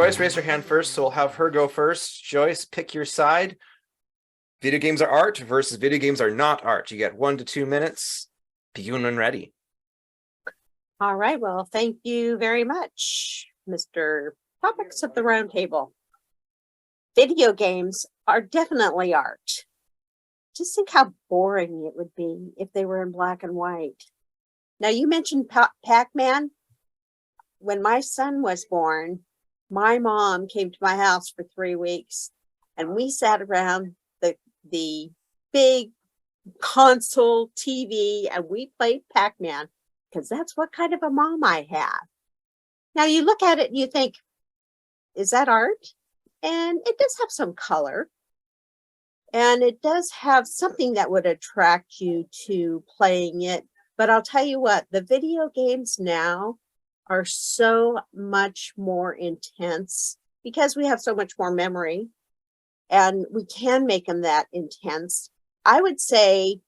Joyce raised her hand first, so we'll have her go first. Joyce, pick your side. Video games are art versus video games are not art. You get 1 to 2 minutes. Begin when ready. All right. Well, thank you very much, Mr. Topics of the Roundtable. Video games are definitely art. Just think how boring it would be if they were in black and white. Now, you mentioned Pac-Man. When my son was born, my mom came to my house for 3 weeks, and we sat around the big console TV, and we played Pac-Man, because that's what kind of a mom I have. Now, you look at it and you think, is that art? And it does have some color. And it does have something that would attract you to playing it. But I'll tell you what, the video games now are so much more intense because we have so much more memory and we can make them that intense. I would say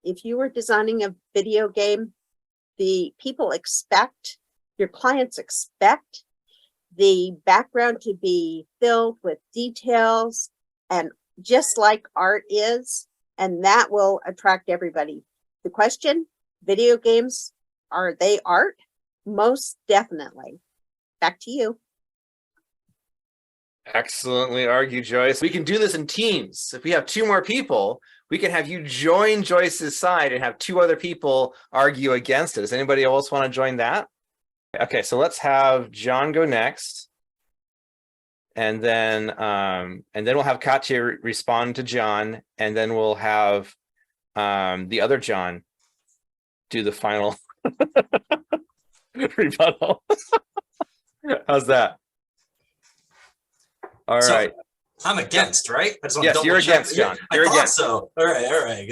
if you were designing a video game, the people expect, your clients expect the background to be filled with details and just like art is, and that will attract everybody. The question, video games, are they art? Most definitely. Back to you. Excellently argued, Joyce. We can do this in teams. If we have 2 more people, we can have you join Joyce's side and have 2 other people argue against it. Does anybody else want to join that? Okay, so let's have John go next. And then we'll have Katja respond to John, and then we'll have the other John do the final rebuttal. How's that? All right. I'm against, right? I just want yes, to you're against, John. You're against. So. All right.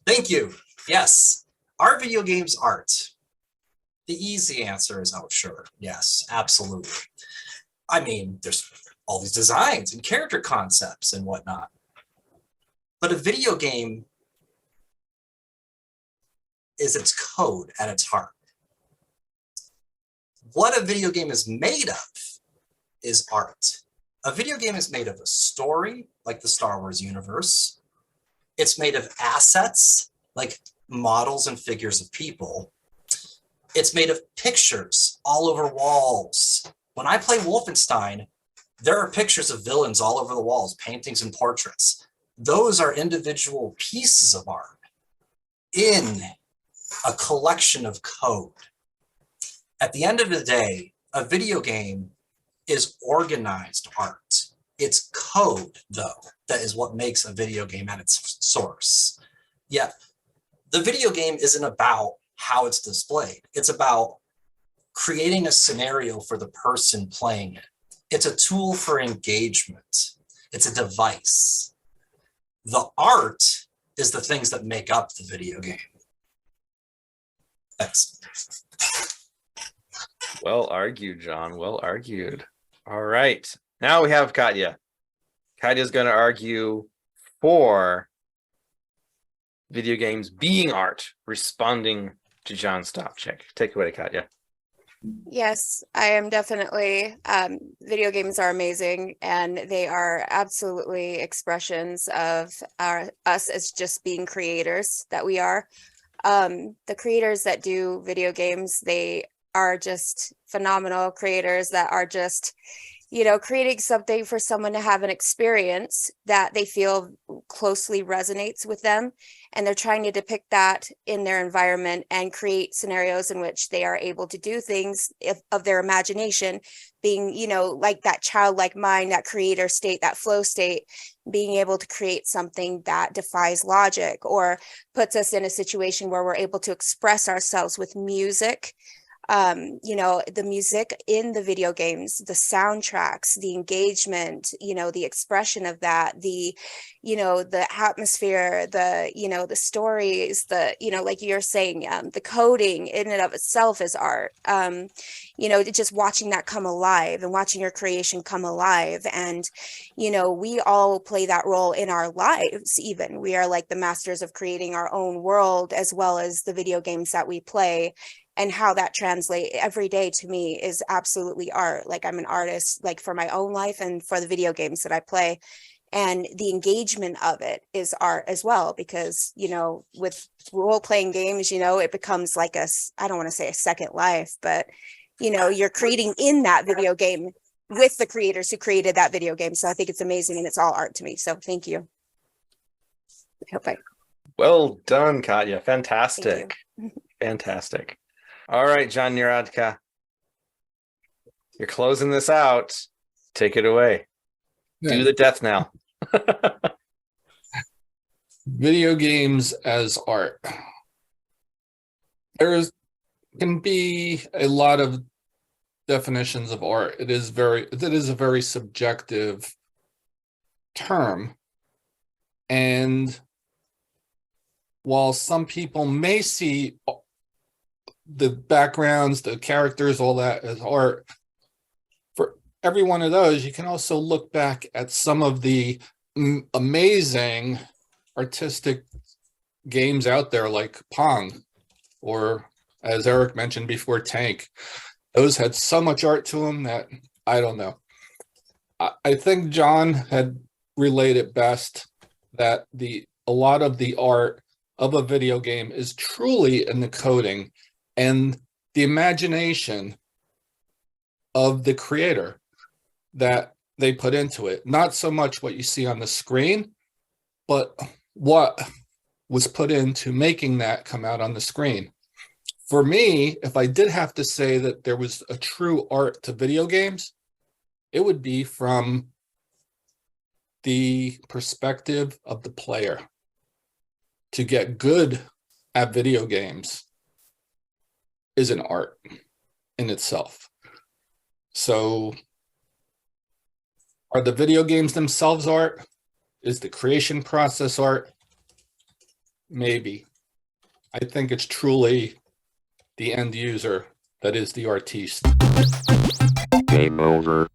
Thank you. Yes. Are video games art? The easy answer is, oh, sure. Yes, absolutely. I mean, there's all these designs and character concepts and whatnot. But a video game is its code at its heart. What a video game is made of is art. A video game is made of a story, like the Star Wars universe. It's made of assets, like models and figures of people. It's made of pictures all over walls. When I play Wolfenstein, there are pictures of villains all over the walls, paintings and portraits. Those are individual pieces of art in a collection of code. At the end of the day, a video game is organized art. It's code, though, that is what makes a video game at its source. Yet, the video game isn't about how it's displayed. It's about creating a scenario for the person playing it. It's a tool for engagement. It's a device. The art is the things that make up the video game. Thanks. Well argued, John. Well argued. All right. Now we have Katja. Katja's going to argue for video games being art, responding to John's stop check. Take it away, Katja. Yes, I am definitely. Video games are amazing, and they are absolutely expressions of us as just being creators that we are. The creators that do video games, they are just phenomenal creators that are just, creating something for someone to have an experience that they feel closely resonates with them. And they're trying to depict that in their environment and create scenarios in which they are able to do things of their imagination, being, like that childlike mind, that creator state, that flow state, being able to create something that defies logic or puts us in a situation where we're able to express ourselves with music. The music in the video games, the soundtracks, the engagement, the expression of that, the atmosphere, the stories, like you're saying, the coding in and of itself is art. Just watching that come alive and watching your creation come alive. And, we all play that role in our lives. Even we are like the masters of creating our own world, as well as the video games that we play. and how that translate every day to me is absolutely art. Like I'm an artist, like for my own life and for the video games that I play. And the engagement of it is art as well, because, you know, with role-playing games, you know, it becomes like I don't want to say a second life, but, you know, you're creating in that video game with the creators who created that video game. So I think it's amazing, and it's all art to me. So thank you. I hope I. Well done, Katja. Thank Fantastic. Fantastic. All right, John Nieradka. You're closing this out. Take it away. Do the death now. Video games as art. There can be a lot of definitions of art. It is a very subjective term. And while some people may see the backgrounds, the characters, all that as art, for every one of those, you can also look back at some of the amazing artistic games out there like Pong, or as Eric mentioned before, Tank. Those had so much art to them that I don't know. I think John had relayed it best, that a lot of the art of a video game is truly in the coding and the imagination of the creator that they put into it. Not so much what you see on the screen, but what was put into making that come out on the screen. For me, if I did have to say that there was a true art to video games, it would be from the perspective of the player. To get good at video games is an art in itself. So are the video games themselves art? Is the creation process art? Maybe. I think it's truly the end user that is the artiste. Game over.